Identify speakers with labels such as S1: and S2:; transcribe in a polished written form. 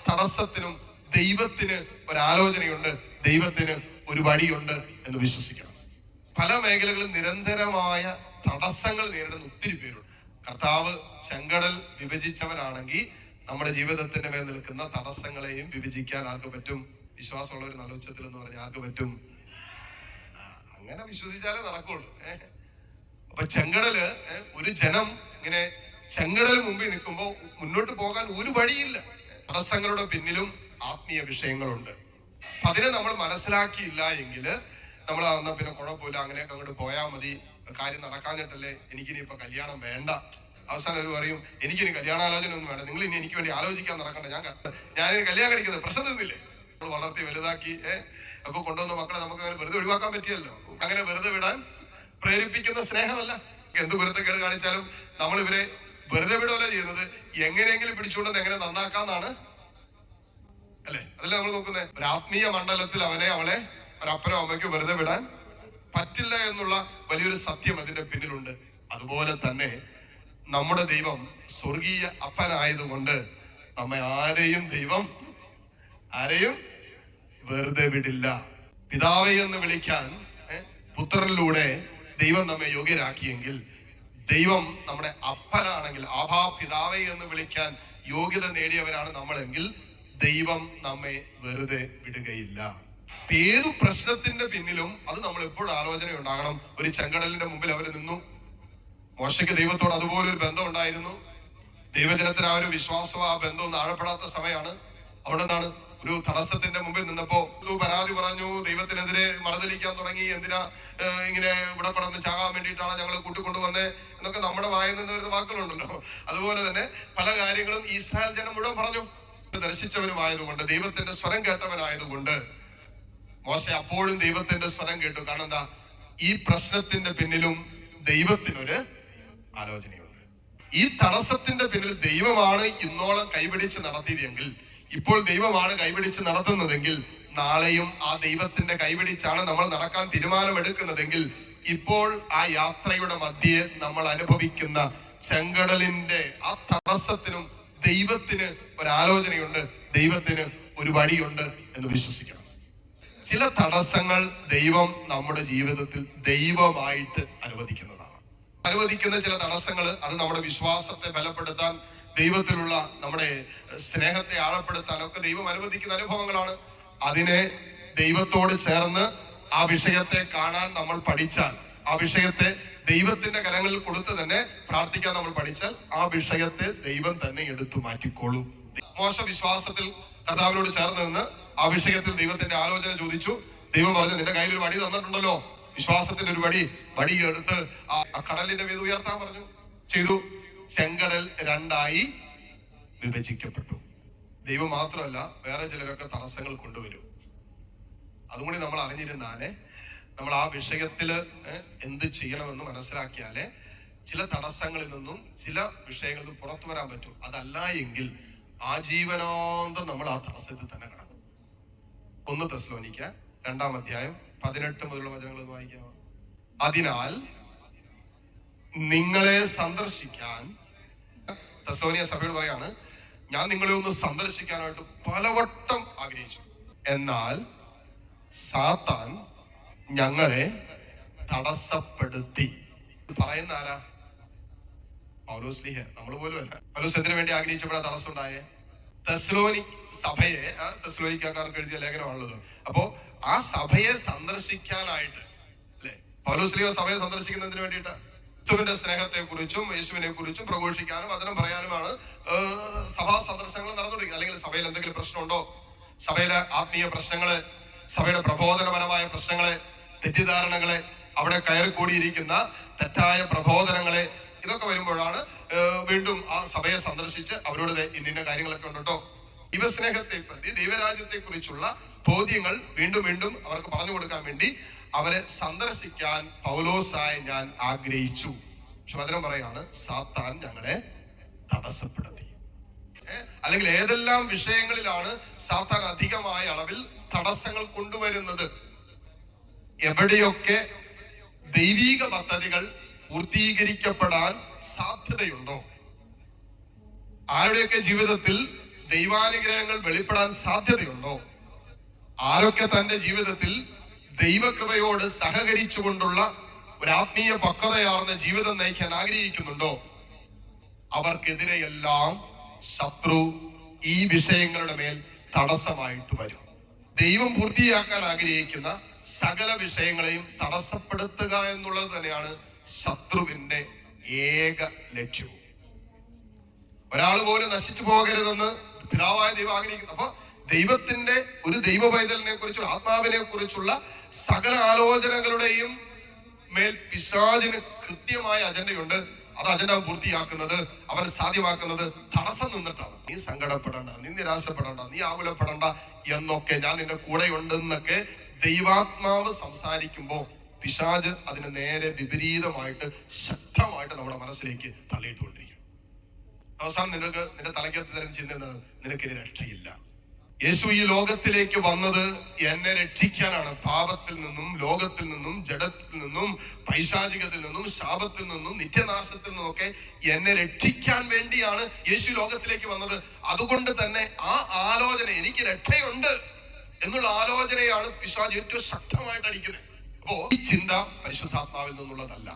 S1: തടസ്സത്തിനും ദൈവത്തിന് ഒരാലോചനയുണ്ട്, ദൈവത്തിന് ഒരു വഴിയുണ്ട് എന്ന് വിശ്വസിക്കണം. പല മേഖലകളിൽ നിരന്തരമായ തടസ്സങ്ങൾ നേരിടുന്ന ഒത്തിരി പേരുണ്ട്. കർത്താവ് ചെങ്കടൽ വിഭജിച്ചവനാണെങ്കിൽ നമ്മുടെ ജീവിതത്തിന്റെ മേൽ നിൽക്കുന്ന തടസ്സങ്ങളെയും വിഭജിക്കാൻ ആർക്ക് പറ്റും? വിശ്വാസമുള്ള ഒരു നല്ല ഉച്ചത്തിൽ എന്ന് പറഞ്ഞാൽ ആർക്ക് പറ്റും? അങ്ങനെ വിശ്വസിച്ചാലേ നടക്കുള്ളൂ. അപ്പൊ ചെങ്കടല്, ഒരു ജനം ഇങ്ങനെ ചെങ്കടൽ മുമ്പിൽ നിൽക്കുമ്പോൾ മുന്നോട്ട് പോകാൻ ഒരു വഴിയില്ല. തടസ്സങ്ങളുടെ പിന്നിലും ആത്മീയ വിഷയങ്ങളുണ്ട്. അതിനെ നമ്മൾ മനസ്സിലാക്കിയില്ല എങ്കിൽ നമ്മൾ എന്നാ പിന്നെ കുഴപ്പമില്ല, അങ്ങനെയൊക്കെ അങ്ങോട്ട് പോയാൽ മതി, കാര്യം നടക്കാഞ്ഞിട്ടല്ലേ, എനിക്കിനി ഇപ്പൊ കല്യാണം വേണ്ട. അവസാനം ഒരു പറയും, എനിക്കിനി കല്യാണാലോചന ഒന്നും വേണ്ട, നിങ്ങൾ ഇനി എനിക്ക് വേണ്ടി ആലോചിക്കാൻ നടക്കണ്ട, ഞാനിനി കല്യാണം കഴിക്കുന്നത് പ്രശ്നം തന്നില്ലേ. നമ്മൾ വളർത്തി വലുതാക്കി അപ്പൊ കൊണ്ടുവന്ന മക്കളെ നമുക്ക് അങ്ങനെ വെറുതെ ഒഴിവാക്കാൻ പറ്റിയല്ലോ. അങ്ങനെ വെറുതെ വിടാൻ പ്രേരിപ്പിക്കുന്ന സ്നേഹമല്ല. എന്ത് കുരുത്തക്കേട് കാണിച്ചാലും നമ്മൾ ഇവരെ വെറുതെ വിടുകയല്ല ചെയ്യുന്നത്, എങ്ങനെയെങ്കിലും പിടിച്ചുകൊണ്ടത് എങ്ങനെ നന്നാക്കാന്നാണ് അല്ലെ? അതല്ലേ നമ്മൾ നോക്കുന്നത്. ഒരു ആത്മീയ മണ്ഡലത്തിൽ അവളെ ഒരപ്പനോ അമ്മയ്ക്കോ വെറുതെ വിടാൻ പറ്റില്ല എന്നുള്ള വലിയൊരു സത്യം അതിന്റെ പിന്നിലുണ്ട്. അതുപോലെ തന്നെ നമ്മുടെ ദൈവം സ്വർഗീയ അപ്പനായതുകൊണ്ട് നമ്മെ ദൈവം ആരെയും വെറുതെ വിടില്ല. പിതാവേ എന്ന് വിളിക്കാൻ പുത്രനിലൂടെ ദൈവം നമ്മെ യോഗ്യരാക്കിയെങ്കിൽ, ദൈവം നമ്മുടെ അപ്പനാണെങ്കിൽ, ആഭാ പിതാവേ എന്ന് വിളിക്കാൻ യോഗ്യത നേടിയവരാണ് നമ്മളെങ്കിൽ, ദൈവം നമ്മെ വെറുതെ വിടുകയില്ല. ഏതു പ്രശ്നത്തിന്റെ പിന്നിലും അത് നമ്മൾ എപ്പോഴും ആലോചന ഉണ്ടാകണം. ഒരു ചെങ്കടലിന്റെ മുമ്പിൽ അവർ നിന്നു. മോശയ്ക്ക് ദൈവത്തോട് അതുപോലെ ഒരു ബന്ധം ഉണ്ടായിരുന്നു. ദൈവജനത്തിന് ആ ഒരു വിശ്വാസവും ആ ബന്ധവും ആഴപ്പെടാത്ത സമയമാണ്. അവിടെ നിന്നാണ് ഒരു തടസ്സത്തിന്റെ മുമ്പിൽ നിന്നപ്പോ പരാതി പറഞ്ഞു, ദൈവത്തിനെതിരെ മറുതലിക്കാൻ തുടങ്ങി. എന്തിനാ ഇങ്ങനെ ഇവിടെ കടന്ന് ചാകാൻ വേണ്ടിയിട്ടാണ് ഞങ്ങൾ കൂട്ടിക്കൊണ്ടുവന്നേ എന്നൊക്കെ നമ്മുടെ വായിൽ നിന്ന് വരുന്ന വാക്കുകളുണ്ടല്ലോ. അതുപോലെ തന്നെ പല കാര്യങ്ങളും ഇസ്രായേൽ ജനം മുഴുവൻ പറഞ്ഞു. ദർശിച്ചവനുമായതുകൊണ്ട്, ദൈവത്തിന്റെ സ്വരം കേട്ടവനായതുകൊണ്ട് മോശ അപ്പോഴും ദൈവത്തിന്റെ സ്വരം കേട്ടു. കാരണം എന്താ? ഈ പ്രശ്നത്തിന്റെ പിന്നിലും ദൈവത്തിനൊരു ആലോചനയുണ്ട്. ഈ തടസ്സത്തിന്റെ പിന്നിൽ ദൈവമാണ് ഇന്നോളം കൈപിടിച്ച് നടത്തിയതെങ്കിൽ, ഇപ്പോൾ ദൈവമാണ് കൈപിടിച്ച് നടത്തുന്നതെങ്കിൽ, നാളെയും ആ ദൈവത്തിന്റെ കൈപിടിച്ചാണ് നമ്മൾ നടക്കാൻ തീരുമാനമെടുക്കുന്നതെങ്കിൽ, ഇപ്പോൾ ആ യാത്രയുടെ മധ്യേ നമ്മൾ അനുഭവിക്കുന്ന ചെങ്കടലിന്റെ ആ തടസ്സത്തിനും ദൈവത്തിന് ഒരാലോചനയുണ്ട്, ദൈവത്തിന് ഒരു വഴിയുണ്ട് എന്ന് വിശ്വസിക്കണം. ചില തടസ്സങ്ങൾ ദൈവം നമ്മുടെ ജീവിതത്തിൽ ദൈവമായിട്ട് അനുവദിക്കുന്ന ചില തടസ്സങ്ങൾ, അത് നമ്മുടെ വിശ്വാസത്തെ ബലപ്പെടുത്താൻ, ദൈവത്തിലുള്ള നമ്മുടെ സ്നേഹത്തെ ആഴപ്പെടുത്താനൊക്കെ ദൈവം അനുവദിക്കുന്ന അനുഭവങ്ങളാണ്. അതിനെ ദൈവത്തോട് ചേർന്ന് ആ വിഷയത്തെ കാണാൻ നമ്മൾ പഠിച്ചാൽ, ആ വിഷയത്തെ ദൈവത്തിന്റെ കരങ്ങളിൽ കൊടുത്ത് തന്നെ പ്രാർത്ഥിക്കാൻ നമ്മൾ പഠിച്ചാൽ, ആ വിഷയത്തെ ദൈവം തന്നെ എടുത്തു മാറ്റിക്കോളും. മോശ വിശ്വാസത്തിൽ കർത്താവിനോട് ചേർന്ന് നിന്ന് ആ വിഷയത്തിൽ ദൈവത്തിന്റെ ആലോചന ചോദിച്ചു. ദൈവം പറഞ്ഞു, നിന്റെ കയ്യിൽ ഒരു വടി തന്നിട്ടുണ്ടല്ലോ, വിശ്വാസത്തിന്റെ ഒരു വടി എടുത്ത് ആ കടലിന്റെ മീത് ഉയർത്താൻ പറഞ്ഞു. ചെയ്തു. ചെങ്കടൽ രണ്ടായി വിഭജിക്കപ്പെട്ടു. ദൈവം മാത്രമല്ല, വേറെ ചിലരൊക്കെ തടസ്സങ്ങൾ കൊണ്ടുവരും. അതുകൂടി നമ്മൾ അറിഞ്ഞിരുന്നാലേ നമ്മൾ ആ വിഷയത്തില് എന്ത് ചെയ്യണമെന്ന് മനസ്സിലാക്കിയാലേ ചില തടസ്സങ്ങളിൽ നിന്നും ചില വിഷയങ്ങളിൽ നിന്നും പുറത്തു വരാൻ പറ്റും. അതല്ല എങ്കിൽ ആജീവനാന്തം നമ്മൾ ആ തടസ്സത്തിൽ തന്നെ കിടക്കും. 1 തെസ്സലോനിക്ക 2-ാം അധ്യായം 18 മുതലുള്ള വചനങ്ങൾ വായിക്കാമോ? അതിനാൽ നിങ്ങളെ സന്ദർശിക്കാൻ, തെസ്സലോനിയ സഭയോട് പറയാണ്, ഞാൻ നിങ്ങളെ ഒന്ന് സന്ദർശിക്കാനായിട്ട് പലവട്ടം ആഗ്രഹിച്ചു, എന്നാൽ സാത്താൻ ഞങ്ങളെ തടസ്സപ്പെടുത്തി. പറയുന്ന ആരാ? പൗലോസ്ലീഹ. നമ്മൾ പോലും അല്ല. പൗലോസ് എന്തിനു വേണ്ടി ആഗ്രഹിച്ചപ്പോഴാ തടസ്സം ഉണ്ടായേ? സഭയെ, തെസ്സലോനിക്കാർക്ക് എഴുതിയ ലേഖനമാണുള്ളത്. അപ്പോ ആ സഭയെ സന്ദർശിക്കാനായിട്ട് അല്ലെ പൗലോസ്ലീഹ സഭയെ സന്ദർശിക്കുന്നതിന് വേണ്ടിയിട്ട് യേശുവിന്റെ സ്നേഹത്തെ കുറിച്ചും യേശുവിനെ കുറിച്ചും പ്രഘോഷിക്കാനും വചനം പറയാനുമാണ് സഭാ സന്ദർശനങ്ങൾ നടന്നുകൊണ്ടിരിക്കുന്നത്. അല്ലെങ്കിൽ സഭയിൽ എന്തെങ്കിലും പ്രശ്നമുണ്ടോ, സഭയിലെ ആത്മീയ പ്രശ്നങ്ങള്, സഭയുടെ പ്രബോധനപരമായ പ്രശ്നങ്ങളെ, തെറ്റിദ്ധാരണകളെ, അവിടെ കയറിക്കൂടിയിരിക്കുന്ന തെറ്റായ പ്രബോധനങ്ങളെ, ഇതൊക്കെ വരുമ്പോഴാണ് വീണ്ടും ആ സഭയെ സന്ദർശിച്ച് അവരോട് ഇന്ന കാര്യങ്ങളൊക്കെ ഉണ്ട് കേട്ടോ, ദൈവസ്നേഹത്തെ പ്രതി, ദൈവരാജ്യത്തെ കുറിച്ചുള്ള ബോധ്യങ്ങൾ വീണ്ടും വീണ്ടും അവർക്ക് പറഞ്ഞു കൊടുക്കാൻ വേണ്ടി അവരെ സന്ദർശിക്കാൻ പൗലോസായി ഞാൻ ആഗ്രഹിച്ചു. പക്ഷെ വചനം പറയാണ്, സാത്താൻ ഞങ്ങളെ തടസ്സപ്പെടുത്തി. അല്ലെങ്കിൽ ഏതെല്ലാം വിഷയങ്ങളിലാണ് സാത്താൻ അധികമായ അളവിൽ തടസ്സങ്ങൾ കൊണ്ടുവരുന്നത്, എവിടെയൊക്കെ ദൈവിക പദ്ധതികൾ പൂർത്തീകരിക്കപ്പെടാൻ സാധ്യതയുണ്ടോ, ആരുടെയൊക്കെ ജീവിതത്തിൽ ദൈവാനുഗ്രഹങ്ങൾ വെളിപ്പെടാൻ സാധ്യതയുണ്ടോ? ആരൊക്കെ തന്റെ ജീവിതത്തിൽ ദൈവകൃപയോട് സഹകരിച്ചുകൊണ്ടുള്ള ഒരു ആത്മീയ പക്വതയാർന്ന ജീവിതം നയിക്കാൻ ആഗ്രഹിക്കുന്നുണ്ടോ, അവർക്കെതിരെയെല്ലാം ശത്രു ഈ വിഷയങ്ങളുടെ മേൽ തടസ്സമായിട്ട് വരും. ദൈവം പൂർത്തിയാക്കാൻ ആഗ്രഹിക്കുന്ന സകല വിഷയങ്ങളെയും തടസ്സപ്പെടുത്തുക എന്നുള്ളത് തന്നെയാണ് ശത്രുവിന്റെ ഏക ലക്ഷ്യവും. ഒരാൾ പോലും നശിച്ചു പോകരുതെന്ന് പിതാവായ ദൈവം ആഗ്രഹിക്കുന്നു. അപ്പൊ ദൈവത്തിന്റെ ഒരു ദൈവ പൈതലിനെ കുറിച്ചുള്ള ആത്മാവിനെ കുറിച്ചുള്ള സകല ആലോചനകളുടെയും മേൽ പിശാചിന് കൃത്യമായ അജണ്ടയുണ്ട്. അത് അജണ്ട പൂർത്തിയാക്കുന്നത്, അവൻ സാധ്യമാക്കുന്നത് തടസ്സം നിന്നിട്ടാണ്. നീ സങ്കടപ്പെടണ്ട, നീ നിരാശപ്പെടണ്ട, നീ ആകുലപ്പെടണ്ട എന്നൊക്കെ, ഞാൻ നിന്റെ കൂടെ ഉണ്ടെന്നൊക്കെ ദൈവാത്മാവ് സംസാരിക്കുമ്പോ പിശാച് അതിന് നേരെ വിപരീതമായിട്ട് ശക്തമായിട്ട് നമ്മുടെ മനസ്സിലേക്ക് തള്ളിയിട്ടുകൊണ്ടിരിക്കും. അവസാനം നിന്റെ തലയ്ക്കകത്ത് തരം ചിന്ത, നിനക്കിനി രക്ഷയില്ല. യേശു ഈ ലോകത്തിലേക്ക് വന്നത് എന്നെ രക്ഷിക്കാനാണ്. പാപത്തിൽ നിന്നും, ലോകത്തിൽ നിന്നും, ജഡത്തിൽ നിന്നും, പൈശാചികത്തിൽ നിന്നും, ശാപത്തിൽ നിന്നും, നിത്യനാശത്തിൽ നിന്നൊക്കെ എന്നെ രക്ഷിക്കാൻ വേണ്ടിയാണ് യേശു ലോകത്തിലേക്ക് വന്നത്. അതുകൊണ്ട് തന്നെ ആ ആലോചന, എനിക്ക് രക്ഷയുണ്ട് എന്നുള്ള ആലോചനയാണ് പിശാച് ഏറ്റവും ശക്തമായിട്ട് അടിക്കുന്നത്. അപ്പോ ഈ ചിന്ത പരിശുദ്ധാത്മാവിൽ നിന്നുള്ളതല്ല.